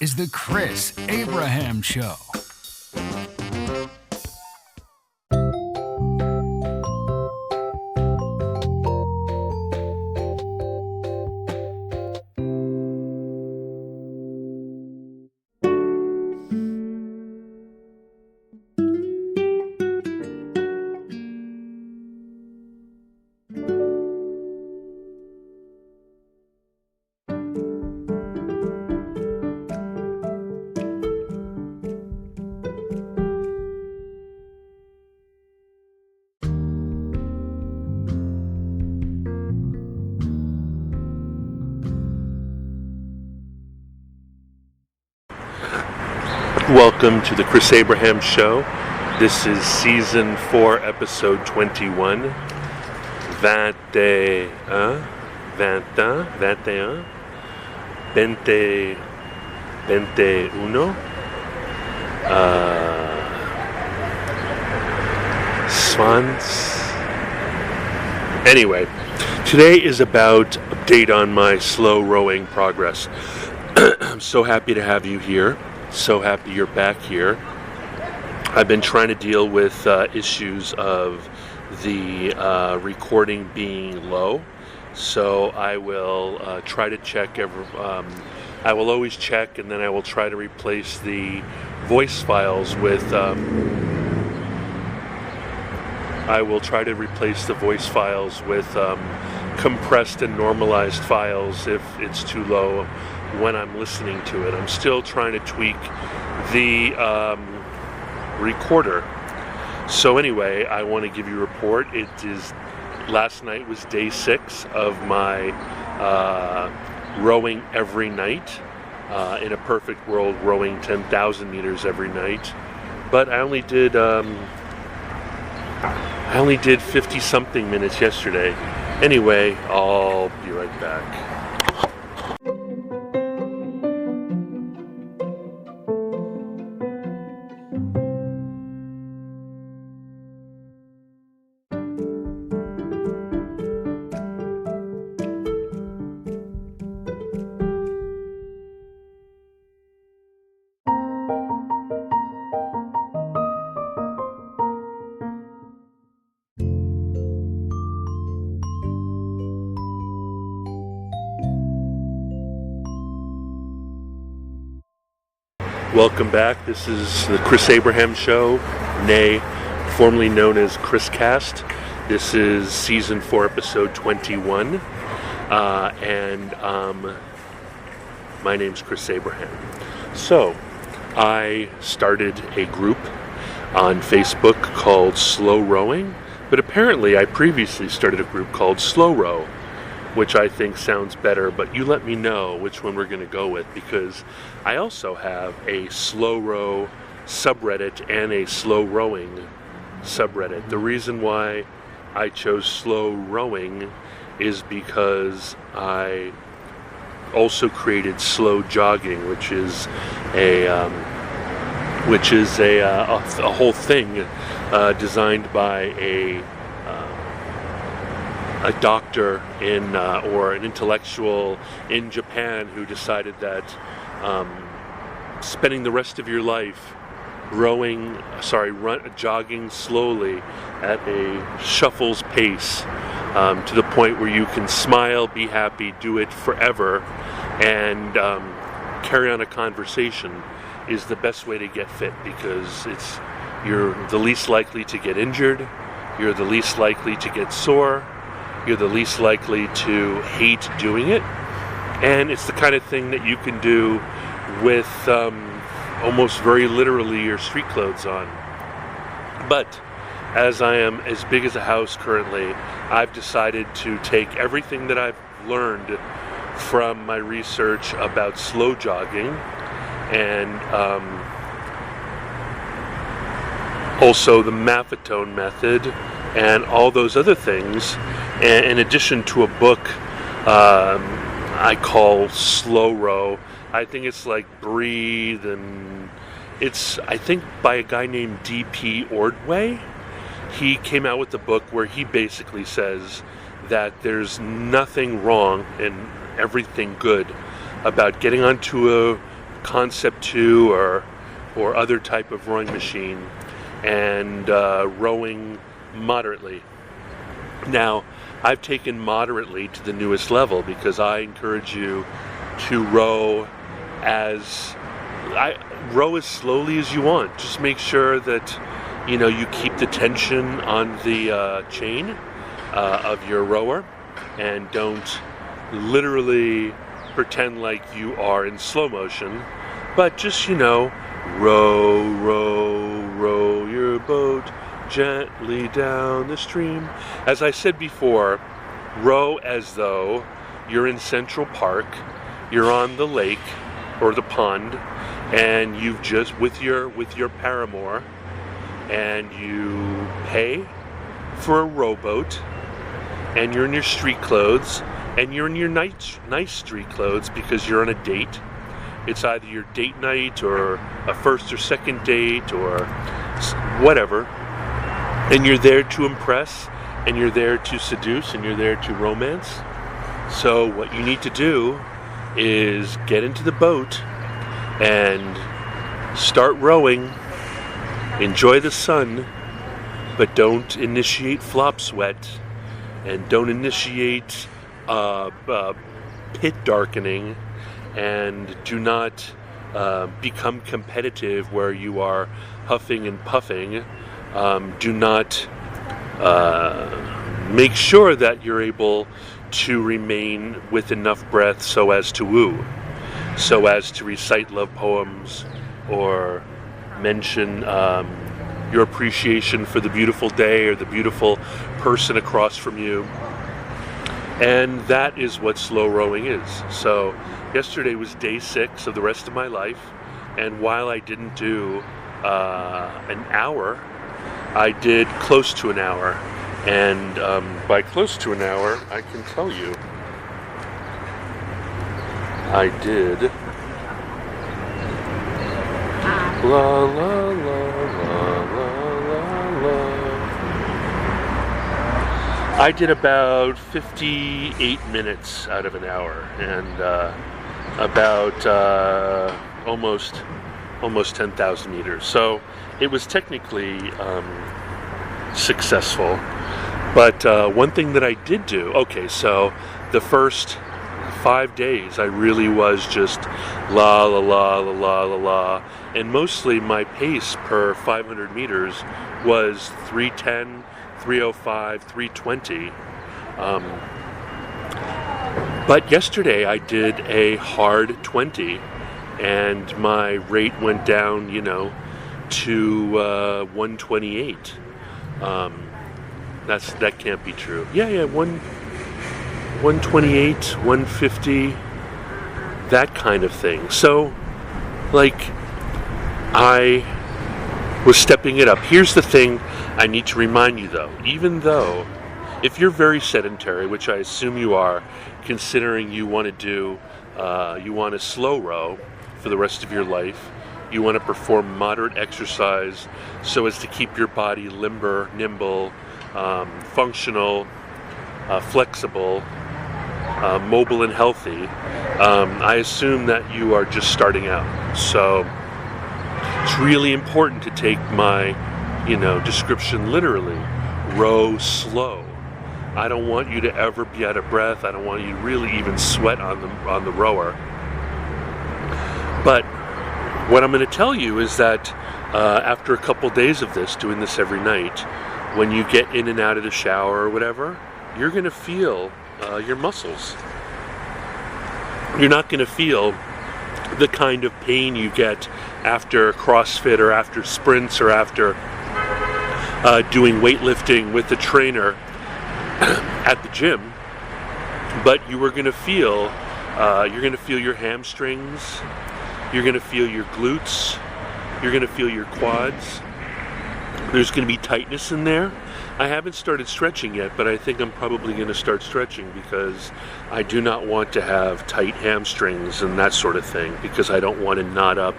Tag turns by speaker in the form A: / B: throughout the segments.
A: is the Chris Abraham Show.
B: Welcome to the Chris Abraham Show. This is Season 4, Episode 21. 21. Swans. Anyway, today is about update on my slow rowing progress. I'm so happy to have you here. So happy you're back here. I've been trying to deal with issues of the recording being low, so I will try to check I will always check, and then I will try to replace the voice files with compressed and normalized files if it's too low when I'm listening to it. I'm still trying to tweak the recorder. So anyway, I want to give you a report. Last night was day 6 of my rowing every night. In a perfect world, rowing 10,000 meters every night. But I only did 50 something minutes yesterday. Anyway, I'll be right back. Welcome back. This is the Chris Abraham Show, formerly known as Chris Cast. This is Season 4, Episode 21, and my name's Chris Abraham. So, I started a group on Facebook called Slow Rowing, but apparently I previously started a group called Slow Row, which I think sounds better, but you let me know which one we're going to go with, because I also have a slow row subreddit and a slow rowing subreddit. The reason why I chose slow rowing is because I also created slow jogging, which is a whole thing designed by a doctor or an intellectual in Japan who decided that spending the rest of your life jogging slowly at a shuffle's pace to the point where you can smile, be happy, do it forever, and carry on a conversation is the best way to get fit, because you're the least likely to get injured, you're the least likely to get sore, you're the least likely to hate doing it, and it's the kind of thing that you can do with almost very literally your street clothes on. But as I am as big as a house currently, I've decided to take everything that I've learned from my research about slow jogging and also the Maffetone method and all those other things, and in addition to a book I call Slow Row. I think it's like Breathe, and it's, I think, by a guy named D.P. Ordway. He came out with a book where he basically says that there's nothing wrong and everything good about getting onto a Concept2 or other type of rowing machine, and rowing moderately. Now, I've taken moderately to the newest level because I encourage you to row as slowly as you want. Just make sure that you keep the tension on the chain of your rower, and don't literally pretend like you are in slow motion, but just row, row, row your boat gently down the stream. As I said before, row as though you're in Central Park, you're on the lake or the pond, and you've just with your paramour, and you pay for a rowboat, and you're in your street clothes, and you're in your nice street clothes because you're on a date. It's either your date night or a first or second date or whatever. And you're there to impress, and you're there to seduce, and you're there to romance. So what you need to do is get into the boat and start rowing. Enjoy the sun, but don't initiate flop sweat, and don't initiate pit darkening, and do not become competitive where you are huffing and puffing. Do not make sure that you're able to remain with enough breath so as to woo, so as to recite love poems or mention your appreciation for the beautiful day or the beautiful person across from you. And that is what slow rowing is. So yesterday was day 6 of the rest of my life, and while I didn't do an hour, I did close to an hour. And by close to an hour, I can tell you, I did la la la la la la. I did about 58 minutes out of an hour, and about almost 10,000 meters. So it was technically successful. But one thing that I did do, okay, so the first 5 days I really was just la la la la la la la, and mostly my pace per 500 meters was 310, 305, 320. But yesterday I did a hard 20, and my rate went down, to 128. That can't be true. Yeah, 128, 150, that kind of thing. So, I was stepping it up. Here's the thing I need to remind you, though. Even though, if you're very sedentary, which I assume you are, considering you want to slow row for the rest of your life, you want to perform moderate exercise so as to keep your body limber, nimble, functional, flexible, mobile and healthy. I assume that you are just starting out. So it's really important to take my, description literally. Row slow. I don't want you to ever be out of breath. I don't want you to really even sweat on the rower. But what I'm going to tell you is that after a couple days of this, doing this every night, when you get in and out of the shower or whatever, you're going to feel your muscles. You're not going to feel the kind of pain you get after CrossFit or after sprints or after doing weightlifting with the trainer at the gym. But you are going to feel your hamstrings, you're going to feel your glutes, you're going to feel your quads. There's going to be tightness in there. I haven't started stretching yet, but I think I'm probably going to start stretching because I do not want to have tight hamstrings and that sort of thing, because I don't want to knot up.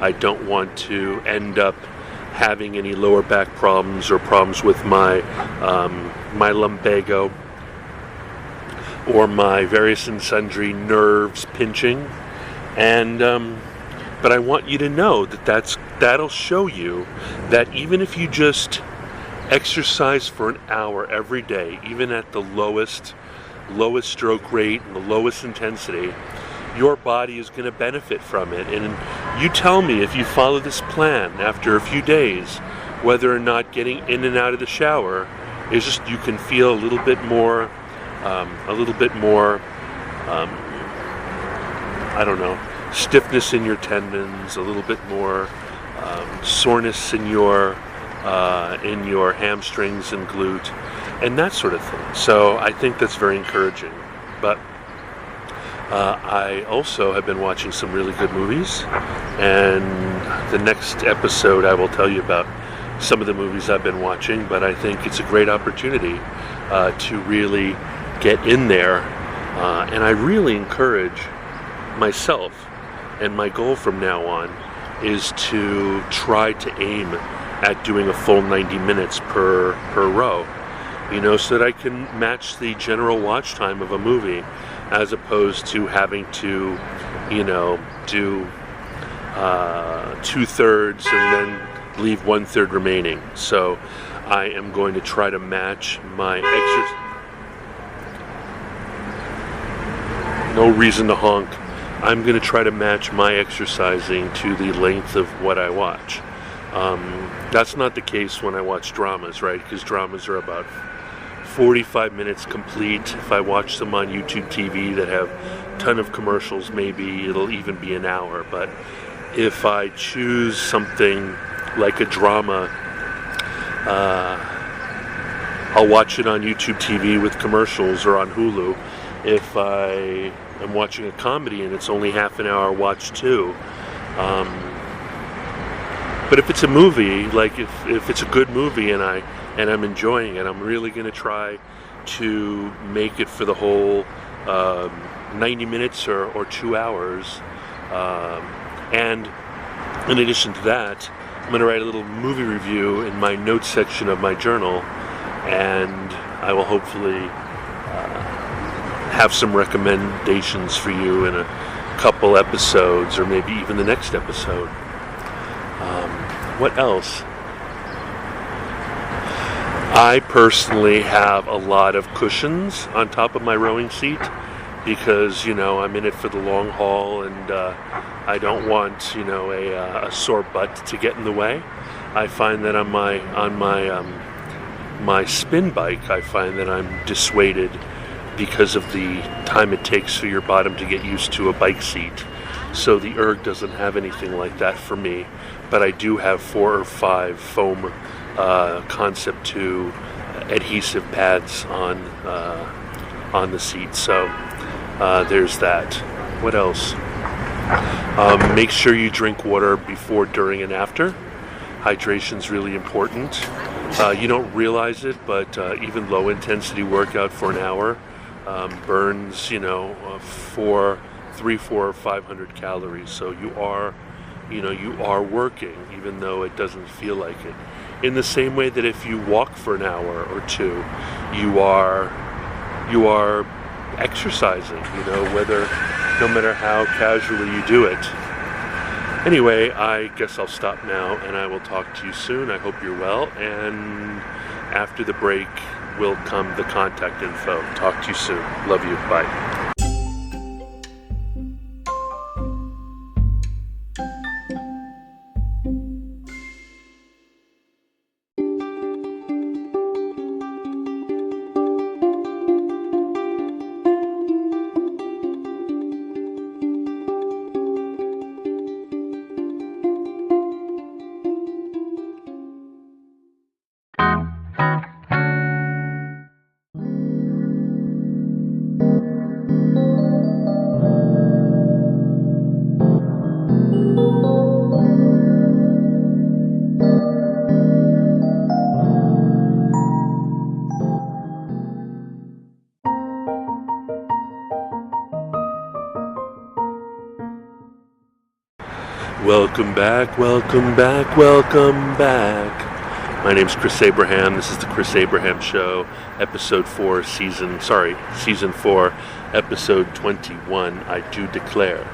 B: I don't want to end up having any lower back problems or problems with my my lumbago or my various and sundry nerves pinching. And But I want you to know that that'll show you that even if you just exercise for an hour every day, even at the lowest stroke rate and the lowest intensity, your body is going to benefit from it. And you tell me if you follow this plan after a few days, whether or not getting in and out of the shower is just, you can feel a little bit more, I don't know, stiffness in your tendons, a little bit more soreness in your hamstrings and glute, and that sort of thing. So I think that's very encouraging. But I also have been watching some really good movies, and the next episode I will tell you about some of the movies I've been watching, but I think it's a great opportunity to really get in there, and I really encourage myself, and my goal from now on is to try to aim at doing a full 90 minutes per row, so that I can match the general watch time of a movie, as opposed to having to, do 2/3 and then leave 1/3 remaining. So I am going to try to match my exercise. No reason to honk. I'm going to try to match my exercising to the length of what I watch. That's not the case when I watch dramas, right? Because dramas are about 45 minutes complete. If I watch them on YouTube TV that have a ton of commercials, maybe it'll even be an hour. But if I choose something like a drama, I'll watch it on YouTube TV with commercials or on Hulu. If I am watching a comedy and it's only half an hour, watch two. But if it's a movie, like if it's a good movie and I'm enjoying it, I'm really going to try to make it for the whole 90 minutes or 2 hours. And in addition to that, I'm going to write a little movie review in my notes section of my journal, and I will hopefully have some recommendations for you in a couple episodes, or maybe even the next episode. What else? I personally have a lot of cushions on top of my rowing seat because, I'm in it for the long haul, and I don't want, a sore butt to get in the way. I find that on my spin bike, I find that I'm dissuaded because of the time it takes for your bottom to get used to a bike seat. So the erg doesn't have anything like that for me, but I do have 4 or 5 foam Concept2 adhesive pads on the seat. So there's that. What else? Make sure you drink water before, during, and after. Hydration's really important. You don't realize it, but even low intensity workout for an hour burns, 300, 400, 500 calories. So you are working, even though it doesn't feel like it. In the same way that if you walk for an hour or two, you are exercising, no matter how casually you do it. Anyway, I guess I'll stop now, and I will talk to you soon. I hope you're well, and after the break will come the contact info. Talk to you soon. Love you. Bye. Welcome back, welcome back, welcome back. My name's Chris Abraham. This is the Chris Abraham Show, episode 4, season 4, episode 21, I Do Declare.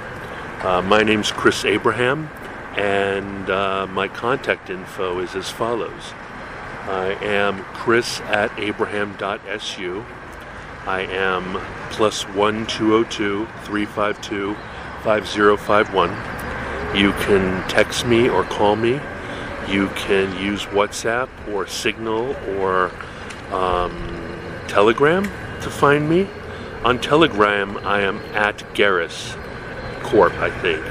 B: My name's Chris Abraham, and my contact info is as follows. I am chris@abraham.su. I am +1 202 352 5051. You can text me or call me. You can use WhatsApp or Signal or Telegram to find me. On Telegram, I am at Garris Corp, I think.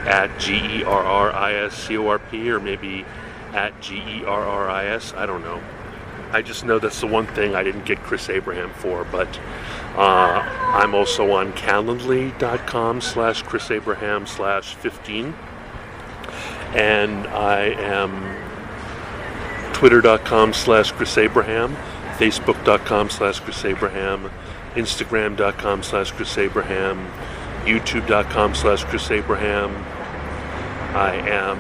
B: At GERRISCORP, or maybe at GERRIS. I don't know. I just know that's the one thing I didn't get Chris Abraham for, but I'm also on Calendly.com/Chris Abraham/15. And I am Twitter.com/Chris Abraham, Facebook.com/Chris Abraham, Instagram.com/Chris Abraham, YouTube.com/Chris Abraham. I am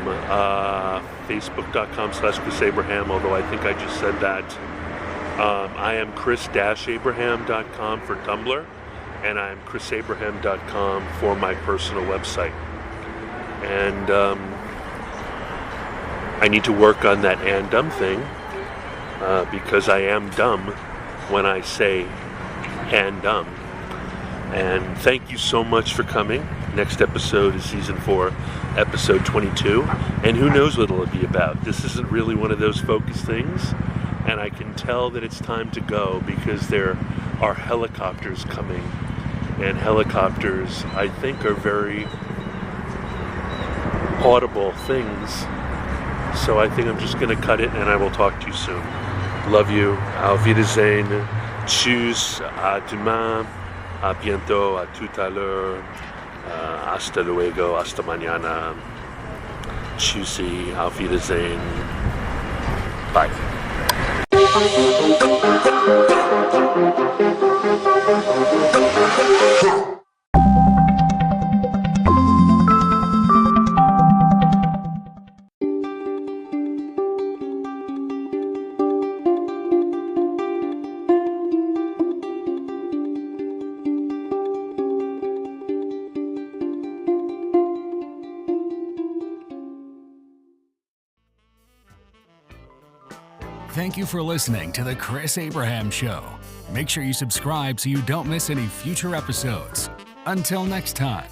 B: Facebook.com/Chris Abraham, although I think I just said that. I am Chris-Abraham.com for Tumblr, and I'm ChrisAbraham.com for my personal website. And I need to work on that and dumb thing, because I am dumb when I say and dumb. And thank you so much for coming. Next episode is season 4, episode 22, and who knows what it'll be about. This isn't really one of those focus things, and I can tell that it's time to go because there are helicopters coming, and helicopters, I think, are very audible things. So I think I'm just going to cut it, and I will talk to you soon. Love you. Auf Wiedersehen. Tschüss. À demain. À bientôt. À tout à l'heure. Hasta luego. Hasta mañana. Tschüssi. Auf Wiedersehen. Bye.
A: Thank you for listening to The Chris Abraham Show. Make sure you subscribe so you don't miss any future episodes. Until next time.